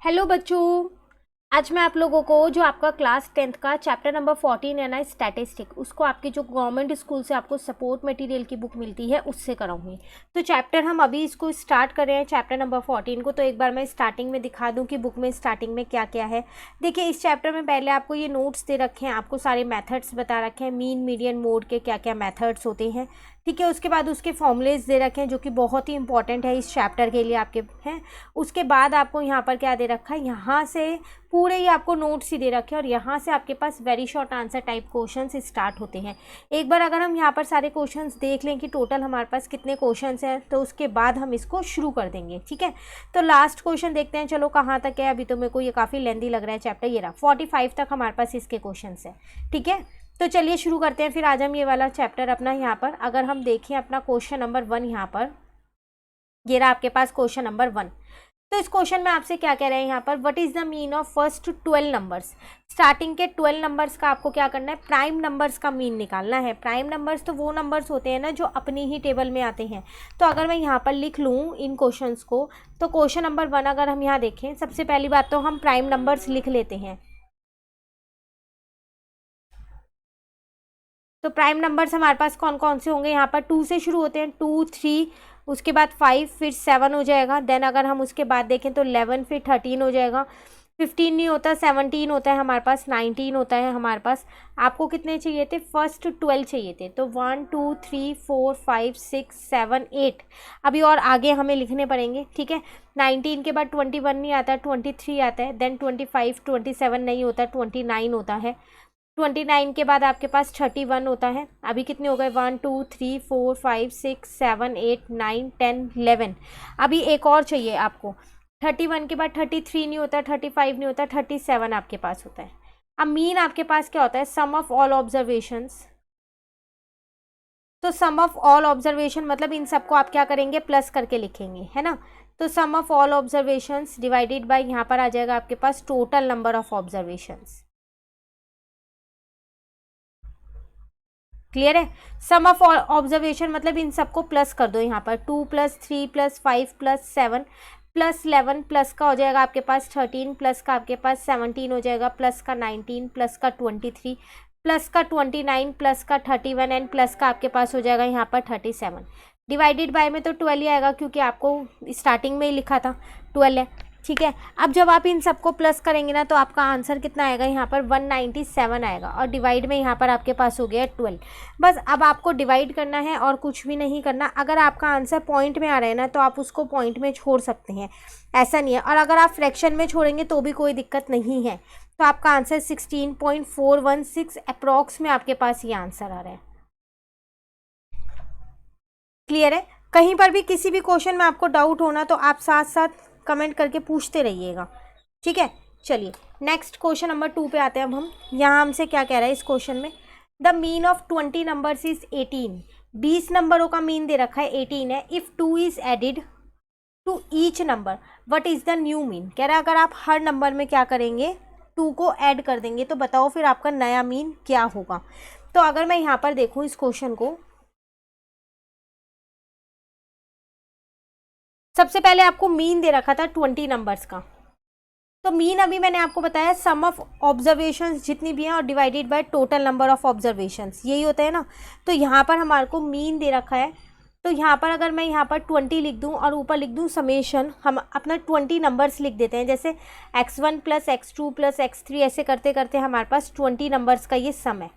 Hello बच्चों। आज मैं आप लोगों को जो आपका क्लास 10th का चैप्टर नंबर 14 है ना स्टैटिस्टिक, उसको आपकी जो गवर्नमेंट स्कूल से आपको सपोर्ट मटेरियल की बुक मिलती है उससे कराऊंगी। तो चैप्टर हम अभी इसको स्टार्ट कर रहे हैं, चैप्टर नंबर 14 को। तो एक बार मैं स्टार्टिंग में दिखा दूं कि बुक में स्टार्टिंग में क्या क्या है। देखिए, इस चैप्टर में पहले आपको ये नोट्स दे रखे हैं, आपको सारे मेथड्स बता रखे हैं, मीन मीडियन मोड के क्या क्या मेथड्स होते हैं, ठीक है। उसके बाद उसके फॉर्मूलेज दे रखे हैं जो कि बहुत ही इंपॉर्टेंट है इस चैप्टर के लिए आपके हैं। उसके बाद आपको यहाँ पर क्या दे रखा है, यहाँ से पूरे ही आपको नोट्स ही दे रखे हैं और यहाँ से आपके पास very short answer type questions start होते हैं। एक बार अगर हम यहाँ पर सारे क्वेश्चंस देख लें कि टोटल हमारे पास कितने क्वेश्चंस हैं, तो उसके बाद हम इसको शुरू कर देंगे, ठीक है। तो लास्ट क्वेश्चन देखते हैं, चलो कहाँ तक है। अभी तो मेरे को ये काफ़ी लेंदी लग रहा है चैप्टर, ये रहा 45 तक हमारे पास इसके क्वेश्चन है, ठीक है। तो चलिए शुरू करते हैं फिर। आज हम ये वाला चैप्टर अपना यहाँ पर अगर हम देखें अपना क्वेश्चन नंबर 1, यहाँ पर ये रहा आपके पास क्वेश्चन नंबर 1। तो इस क्वेश्चन में आपसे क्या कह रहे हैं यहाँ पर, what is the mean of first 12 numbers. Starting के 12 नंबर्स का आपको क्या करना है, प्राइम नंबर्स का मीन निकालना है। प्राइम नंबर्स तो वो नंबर्स होते हैं ना जो अपनी ही टेबल में आते हैं। तो अगर मैं यहाँ पर लिख लूँ इन क्वेश्चंस को, तो क्वेश्चन नंबर 1 अगर हम यहाँ देखें, सबसे पहली बात तो हम प्राइम नंबर्स लिख लेते हैं। तो प्राइम नंबर्स हमारे पास कौन कौन से होंगे, यहाँ पर 2 से शुरू होते हैं, 2 3, उसके बाद 5, फिर 7 हो जाएगा। देन अगर हम उसके बाद देखें तो 11, फिर 13 हो जाएगा। 15 नहीं होता, 17 होता है हमारे पास, 19 होता है हमारे पास। आपको कितने चाहिए थे, फर्स्ट 12 चाहिए थे। तो 1 2 3 4 5 6 7 8 अभी और आगे हमें लिखने पड़ेंगे, ठीक है। 19 के बाद 21 नहीं आता, 23 आता है। देन 25, 27 नहीं होता, 29 होता है। 29 के बाद आपके पास 31 होता है। अभी कितने हो गए, 1 2 3 4 5 6 7 8 9 10 11। अभी एक और चाहिए आपको। 31 के बाद 33 नहीं होता, 35 नहीं होता, 37 आपके पास होता है। अब मीन आपके पास क्या होता है, सम ऑफ ऑल ऑब्जर्वेशंस। तो सम ऑफ ऑल ऑब्जर्वेशन मतलब इन सबको आप क्या करेंगे, प्लस करके लिखेंगे, है ना। तो sum of all observations divided by यहाँ पर आ जाएगा आपके पास total number of observations. Clear है। सम ऑफ ऑब्जर्वेशन मतलब इन सबको प्लस कर दो यहाँ पर, 2 + 3 + 5 + 7 + 11 प्लस का हो जाएगा आपके पास 13, प्लस का आपके पास 17 हो जाएगा, प्लस का 19, प्लस का 23, प्लस का 29, प्लस का 31 एंड प्लस का आपके पास हो जाएगा यहाँ पर 37। डिवाइडेड बाय में तो 12 ही आएगा क्योंकि आपको स्टार्टिंग में ही लिखा था 12 है, ठीक है। अब जब आप इन सबको प्लस करेंगे ना, तो आपका आंसर कितना आएगा, यहाँ पर 197 आएगा। और डिवाइड में यहाँ पर आपके पास हो गया 12। बस अब आपको डिवाइड करना है और कुछ भी नहीं करना। अगर आपका आंसर पॉइंट में आ रहा है ना, तो आप उसको पॉइंट में छोड़ सकते हैं, ऐसा नहीं है। और अगर आप फ्रैक्शन में छोड़ेंगे तो भी कोई दिक्कत नहीं है। तो आपका आंसर 16.416 अप्रॉक्स में आपके पास ये आंसर आ रहा है। क्लियर है। कहीं पर भी किसी भी क्वेश्चन में आपको डाउट होना तो आप साथ साथ कमेंट करके पूछते रहिएगा, ठीक है। चलिए नेक्स्ट क्वेश्चन नंबर 2 पे आते हैं अब हम। यहाँ हमसे क्या कह रहा है इस क्वेश्चन में, the mean of 20 numbers is 18। 20 नंबरों का मीन दे रखा है 18 है। If 2 is added to each number what is the new mean. कह रहा है अगर आप हर नंबर में क्या करेंगे, 2 को ऐड कर देंगे, तो बताओ फिर आपका नया मीन क्या होगा। तो अगर मैं यहाँ पर देखूँ इस क्वेश्चन को, सबसे पहले आपको मीन दे रखा था 20 नंबर्स का। तो मीन अभी मैंने आपको बताया सम ऑफ ऑब्जर्वेशंस जितनी भी हैं और divided by total number of observations, यही होता है ना। तो यहाँ पर हमारे को मीन दे रखा है। तो यहाँ पर अगर मैं यहाँ पर 20 लिख दूँ और ऊपर लिख दूँ समेशन, हम अपना 20 नंबर्स लिख देते हैं, जैसे x1 + x2 + x3 ऐसे करते करते हमारे पास 20 नंबर्स का ये सम है,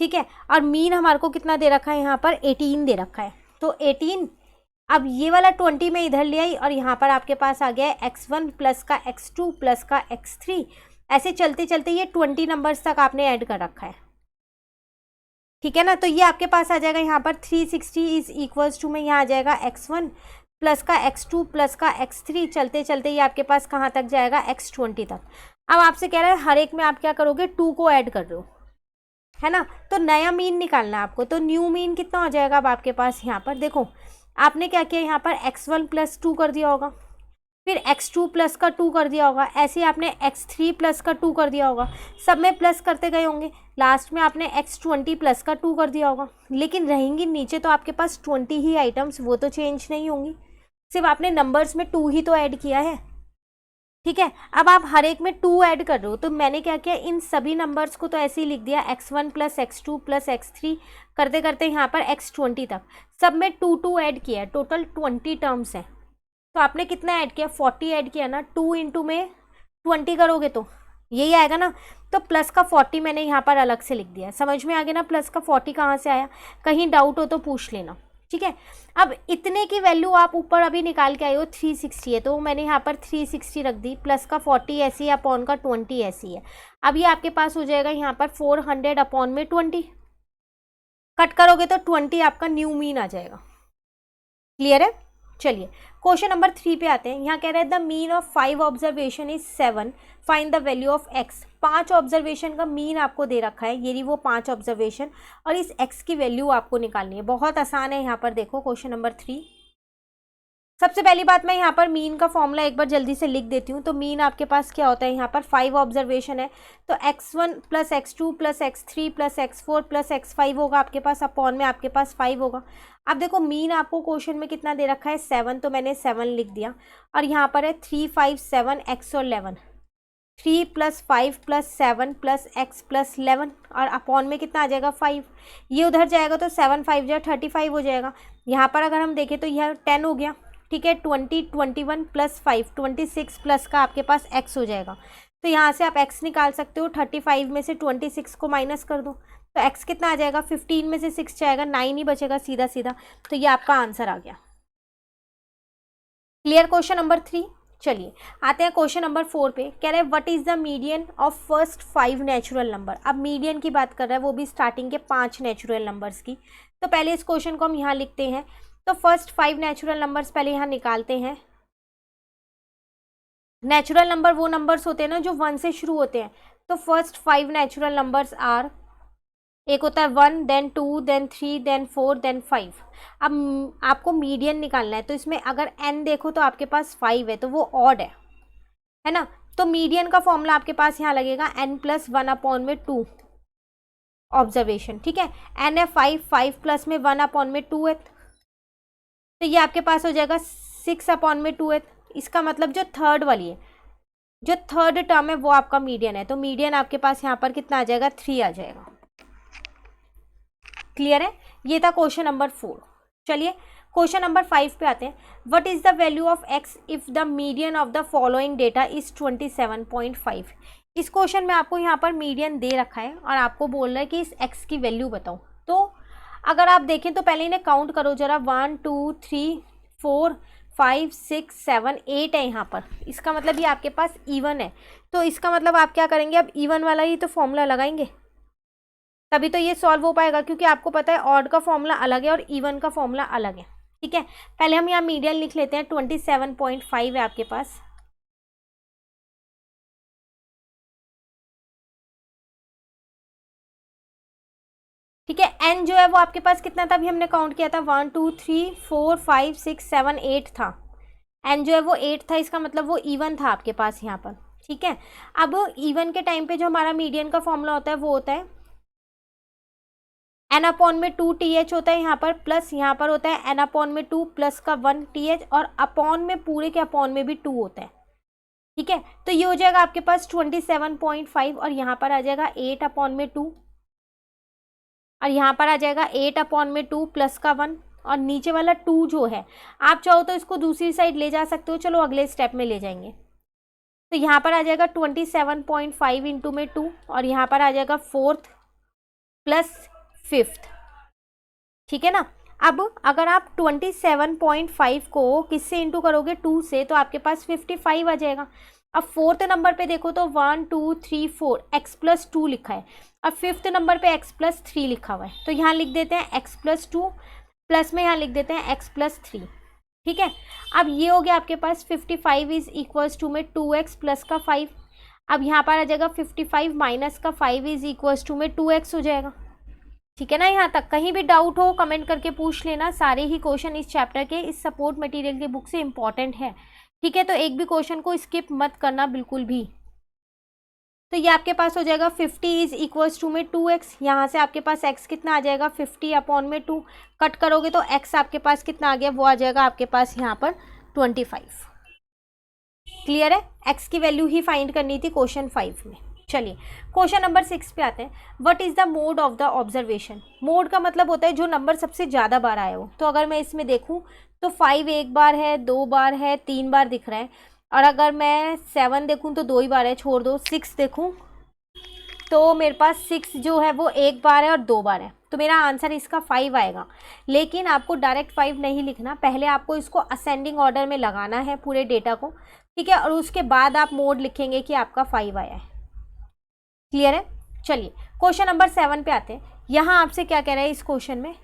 ठीक है। और मीन हमारे को कितना दे रखा है, यहाँ पर 18 दे रखा है। तो 18, अब ये वाला 20 में इधर ले आई और यहाँ पर आपके पास आ गया है x1 प्लस का x2 प्लस का x3। ऐसे चलते चलते ये 20 नंबर्स तक आपने ऐड कर रखा है, ठीक है ना। तो ये आपके पास आ जाएगा यहाँ पर 360 इज इक्वल्स टू में यहाँ आ जाएगा x1 प्लस का x2 प्लस का x3। चलते चलते ये आपके पास कहाँ तक जाएगा, x20 तक। अब आपसे कह रहा है हर एक में आप क्या करोगे, 2 को ऐड कर दो, है ना। तो नया मीन निकालना है आपको। तो न्यू मीन कितना हो जाएगा अब आपके पास, यहाँ पर देखो आपने क्या किया, यहाँ पर x1 + 2 कर दिया होगा, फिर x2 प्लस का 2 कर दिया होगा, ऐसे ही आपने x3 प्लस का 2 कर दिया होगा, सब में प्लस करते गए होंगे। लास्ट में आपने x20 प्लस का 2 कर दिया होगा। लेकिन रहेंगी नीचे तो आपके पास 20 ही आइटम्स, वो तो चेंज नहीं होंगी, सिर्फ आपने नंबर्स में 2 ही तो ऐड किया है। ठीक है। अब आप हर एक में 2 ऐड कर रहे हो, तो मैंने क्या किया, इन सभी नंबर्स को तो ऐसे ही लिख दिया, x1 plus x2 plus x3 करते करते यहाँ पर x20 तक सब में 2 ऐड किया है, टोटल 20 टर्म्स हैं। तो आपने कितना ऐड किया, 40 ऐड किया ना, 2 इंटू में 20 करोगे तो यही आएगा ना। तो प्लस का 40 मैंने यहाँ पर अलग से लिख दिया, समझ में आ गया ना प्लस का 40 कहाँ से आया, कहीं डाउट हो तो पूछ लेना, ठीक है। अब इतने की वैल्यू आप ऊपर अभी निकाल के आए हो 360 है, तो मैंने यहाँ पर 360 रख दी, प्लस का 40 ऐसी है, अपॉन का 20 ऐसी है। अब ये आपके पास हो जाएगा यहाँ पर 400 अपॉन में 20, कट करोगे तो 20 आपका न्यू मीन आ जाएगा। क्लियर है। चलिए क्वेश्चन नंबर 3 पे आते हैं। यहाँ कह रहे हैं the mean of 5 observation is 7, find the value of x। 5 observation का मीन आपको दे रखा है, ये रही वो 5 ऑब्जर्वेशन, और इस x की वैल्यू आपको निकालनी है। बहुत आसान है। यहाँ पर देखो क्वेश्चन नंबर 3, सबसे पहली बात मैं यहाँ पर मीन का फॉर्मूला एक बार जल्दी से लिख देती हूँ। तो मीन आपके पास क्या होता है, यहाँ पर 5 ऑब्जर्वेशन है, तो x1 plus x2 plus x3 plus x4 plus x5 होगा आपके पास, अपॉन में आपके पास 5 होगा। अब देखो मीन आपको क्वेश्चन में कितना दे रखा है, 7, तो मैंने 7 लिख दिया, और यहाँ पर है 3 5 7 x और 11, 3 plus 5 plus 7 plus x plus 11, और अपॉन में कितना आ जाएगा 5। ये उधर जाएगा तो 7 5 जो 35 हो जाएगा। यहाँ पर अगर हम देखें तो यह 10 हो गया, ठीक है। 20 21 प्लस 5 26 प्लस का आपके पास x हो जाएगा। तो यहाँ से आप x निकाल सकते हो, 35 में से 26 को माइनस कर दो, तो x कितना आ जाएगा, 15 में से 6 जाएगा, 9 ही बचेगा सीधा सीधा। तो ये आपका आंसर आ गया। Clear question number 3। चलिए आते हैं क्वेश्चन नंबर 4 पे। कह रहे हैं what is the median of first 5 natural number. अब मीडियन की बात कर रहा है, वो भी स्टार्टिंग के 5 नेचुरल नंबर्स की। तो पहले इस क्वेश्चन को हम यहाँ लिखते हैं। तो फर्स्ट 5 नेचुरल नंबर्स पहले यहाँ निकालते हैं। नेचुरल नंबर वो नंबर्स होते हैं ना जो 1 से शुरू होते हैं। तो फर्स्ट 5 नेचुरल नंबर्स आर, एक होता है 1, देन 2, देन 3, देन 4, देन 5। अब आपको मीडियन निकालना है, तो इसमें अगर n देखो तो आपके पास 5 है, तो वो ऑड है ना। तो मीडियन का फॉर्मूला आपके पास यहाँ लगेगा n प्लस 1 अपॉन में 2 ऑब्जर्वेशन, ठीक है। n है 5, 5 प्लस में 1 अपॉन में 2 है, तो ये आपके पास हो जाएगा 6 अपॉन में 2 है। इसका मतलब जो थर्ड वाली है, जो थर्ड टर्म है वो आपका मीडियन है। तो मीडियन आपके पास यहाँ पर कितना आ जाएगा, 3 आ जाएगा। क्लियर है। ये था क्वेश्चन नंबर 4। चलिए क्वेश्चन नंबर 5 पे आते हैं। What is the value of x if the median of the following data is 27.5। इस क्वेश्चन में आपको यहाँ पर मीडियन दे रखा है और आपको बोल रहा है कि इस x की वैल्यू बताओ। तो अगर आप देखें तो पहले इन्हें काउंट करो जरा, 1 2 3 4 5 6 7 8 है यहाँ पर। इसका मतलब ये आपके पास इवन है। तो इसका मतलब आप क्या करेंगे, अब इवन वाला ही तो फॉर्मूला लगाएंगे, तभी तो ये सॉल्व हो पाएगा, क्योंकि आपको पता है ऑड का फॉर्मूला अलग है और इवन का फॉर्मूला अलग है, ठीक है। पहले हम यहाँ मीडियन लिख लेते हैं, 27.5 है आपके पास। ठीक है। एन जो है वो आपके पास कितना था, अभी हमने काउंट किया था 1 2 3 4 5 6 7 8 था। एन जो है वो 8 था, इसका मतलब वो इवन था आपके पास यहाँ पर, ठीक है। अब इवन के टाइम पे जो हमारा मीडियन का फॉर्मूला होता है वो होता है एन अपॉन में 2 TH होता है यहाँ पर, प्लस यहाँ पर होता है एन अपॉन में 2 प्लस का 1 TH, और अपॉन में पूरे के अपॉन में भी 2 होता है, ठीक है। तो ये हो जाएगा आपके पास 27.5, और यहाँ पर आ जाएगा 8 अपॉन में 2, और यहाँ पर आ जाएगा 8 अपॉन में 2 प्लस का 1, और नीचे वाला 2 जो है आप चाहो तो इसको दूसरी साइड ले जा सकते हो, चलो अगले स्टेप में ले जाएंगे। तो यहाँ पर आ जाएगा 27.5 इंटू में 2, और यहाँ पर आ जाएगा 4th प्लस 5th, ठीक है ना। अब अगर आप 27.5 को किससे इंटू करोगे, 2 से, तो आपके पास 55 आ जाएगा। अब 4th नंबर पे देखो तो 1 2 3 4 x प्लस 2 लिखा है, अब 5th नंबर पे x प्लस 3 लिखा हुआ है, तो यहाँ लिख देते हैं x प्लस 2, प्लस में यहाँ लिख देते हैं x प्लस 3, ठीक है। अब ये हो गया आपके पास 55 इज इक्वल्स टू में 2x प्लस का 5। अब यहाँ पर आ जाएगा 55 माइनस का 5 इज इक्वल्स टू में 2x हो जाएगा, ठीक है ना। यहाँ तक कहीं भी डाउट हो कमेंट करके पूछ लेना। सारे ही क्वेश्चन इस चैप्टर के इस सपोर्ट मटेरियल के बुक से इंपॉर्टेंट है, ठीक है। तो एक भी क्वेश्चन को स्किप मत करना बिल्कुल भी। तो ये आपके पास हो जाएगा 50 इज इक्वल्स टू में 2x, यहाँ से आपके पास x कितना आ जाएगा 50 अपॉन में 2, कट करोगे तो x आपके पास कितना आ गया, वो आ जाएगा आपके पास यहाँ पर 25। क्लियर है, x की वैल्यू ही फाइंड करनी थी क्वेश्चन 5 में। चलिए क्वेश्चन नंबर 6 पे आते हैं। What is the mode of the observation. Mode का मतलब होता है जो नंबर सबसे ज़्यादा बार आया हो। तो अगर मैं इसमें देखूँ तो 5 एक बार है, 2 बार है, 3 बार दिख रहा है। और अगर मैं 7 देखूँ तो 2 ही बार है, छोड़ दो। 6 देखूँ तो मेरे पास 6 जो है वो एक बार है और 2 बार है, तो मेरा आंसर इसका 5 आएगा। लेकिन आपको डायरेक्ट 5 नहीं लिखना, पहले आपको इसको असेंडिंग ऑर्डर में लगाना है पूरे डेटा को, ठीक है, और उसके बाद आप मोड लिखेंगे कि आपका 5 आया है। क्लियर है। चलिए क्वेश्चन नंबर 7 पे आते हैं। यहाँ आपसे क्या कह रहा है इस क्वेश्चन में,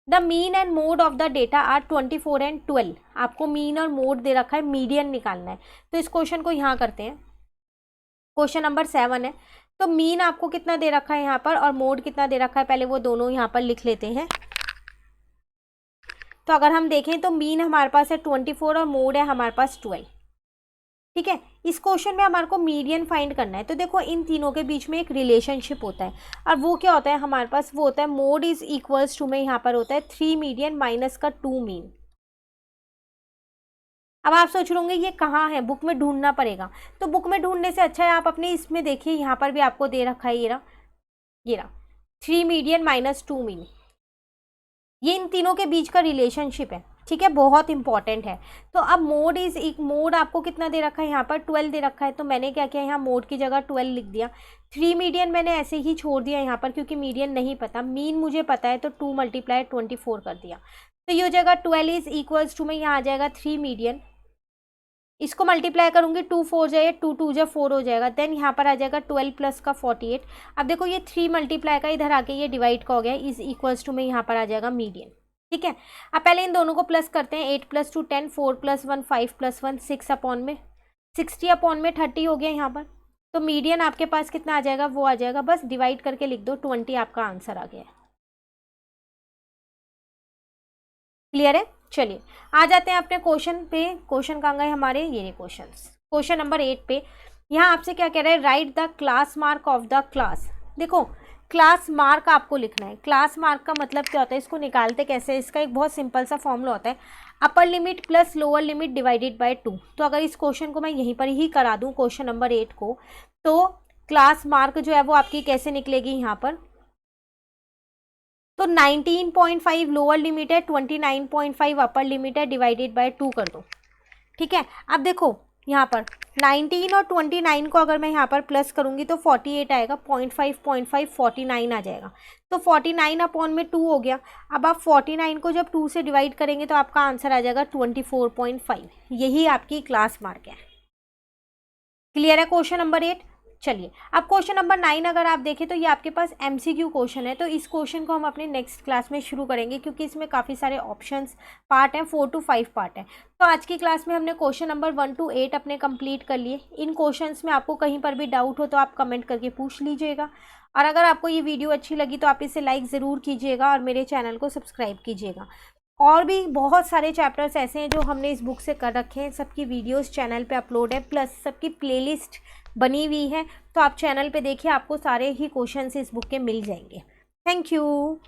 the mean and mode of the data are 24 and 12। आपको मीन और मोड दे रखा है, मीडियन निकालना है। तो इस क्वेश्चन को यहाँ करते हैं। क्वेश्चन नंबर 7 है, तो मीन आपको कितना दे रखा है यहाँ पर और मोड कितना दे रखा है, पहले वो दोनों यहाँ पर लिख लेते हैं। तो अगर हम देखें तो मीन हमारे पास है 24 और मोड है हमारे पास 12। ठीक है, इस क्वेश्चन में हमारे को मीडियन फाइंड करना है। तो देखो इन तीनों के बीच में एक रिलेशनशिप होता है, और वो क्या होता है हमारे पास, वो होता है मोड इज इक्वल्स टू में यहाँ पर होता है 3 मीडियन माइनस का 2 मीन। अब आप सोच रहे होंगे ये कहाँ है, बुक में ढूंढना पड़ेगा। तो बुक में ढूंढने से अच्छा है आप अपने इसमें देखिए, यहाँ पर भी आपको दे रखा है ये रहा 3 मीडियन माइनस 2 मीन। ये इन तीनों के बीच का रिलेशनशिप है, ठीक है, बहुत इंपॉर्टेंट है। तो अब मोड आपको कितना दे रखा है यहाँ पर 12 दे रखा है। तो मैंने क्या किया, यहाँ मोड की जगह 12 लिख दिया। 3 मीडियन मैंने ऐसे ही छोड़ दिया यहाँ पर, क्योंकि मीडियन नहीं पता, मीन मुझे पता है, तो 2 × 24 कर दिया। तो ये जगह 12 इज इक्वल्स टू में यहाँ आ जाएगा 3 मीडियन। इसको मल्टीप्लाई करूंगी, 2 4 जाए 2 2 जा 4 हो जाएगा। देन यहाँ पर आ जाएगा 12 प्लस का 48। अब देखो ये 3 मल्टीप्लाई का इधर आके ये डिवाइड का हो गया, इज इक्वल्स टू में यहाँ पर आ जाएगा मीडियन। ठीक है, अब पहले इन दोनों को प्लस करते हैं। 8 + 2 10, 4 + 1 5 + 1 6 अपॉन में 60 अपॉन में 30 हो गया यहाँ पर। तो मीडियन आपके पास कितना आ जाएगा, वो आ जाएगा, बस डिवाइड करके लिख दो, 20 आपका आंसर आ गया है। क्लियर है। चलिए आ जाते हैं अपने क्वेश्चन पे। क्वेश्चन कहाँ गए हमारे, ये क्वेश्चन। क्वेश्चन नंबर 8 पे यहाँ आपसे क्या कह रहा है, right the class mark of the class. देखो क्लास मार्क आपको लिखना है। क्लास मार्क का मतलब क्या होता है, इसको निकालते कैसे, इसका एक बहुत सिंपल सा फॉर्मूला होता है, upper limit plus lower limit divided by 2। तो अगर इस क्वेश्चन को मैं यहीं पर ही करा दूँ, क्वेश्चन नंबर 8 को, तो क्लास मार्क जो है वो आपकी कैसे निकलेगी यहाँ पर, तो 19.5 लोअर लिमिट है, 29.5 अपर लिमिट है, डिवाइडेड बाय 2 कर दो। ठीक है, अब देखो यहाँ पर 19 और 29 को अगर मैं यहाँ पर प्लस करूँगी तो 48 आएगा, 0.5 0.5 49 आ जाएगा। तो 49 अपॉन में 2 हो गया। अब आप 49 को जब 2 से डिवाइड करेंगे तो आपका आंसर आ जाएगा 24.5। यही आपकी क्लास मार्क है। क्लियर है क्वेश्चन नंबर 8। चलिए अब क्वेश्चन नंबर 9 अगर आप देखें तो ये आपके पास MCQ क्वेश्चन है। तो इस क्वेश्चन को हम अपने नेक्स्ट क्लास में शुरू करेंगे, क्योंकि इसमें काफ़ी सारे ऑप्शंस पार्ट हैं, 4 to 5 पार्ट है। तो आज की क्लास में हमने क्वेश्चन नंबर 1 to 8 अपने कंप्लीट कर लिए। इन क्वेश्चंस में आपको कहीं पर भी डाउट हो तो आप कमेंट करके पूछ लीजिएगा, और अगर आपको ये वीडियो अच्छी लगी तो आप इसे लाइक ज़रूर कीजिएगा और मेरे चैनल को सब्सक्राइब कीजिएगा। और भी बहुत सारे चैप्टर्स ऐसे हैं जो हमने इस बुक से कर रखे हैं, सबकी वीडियोस चैनल पे अपलोड है, प्लस सबकी प्लेलिस्ट बनी हुई है। तो आप चैनल पे देखिए, आपको सारे ही क्वेश्चंस इस बुक के मिल जाएंगे। Thank you.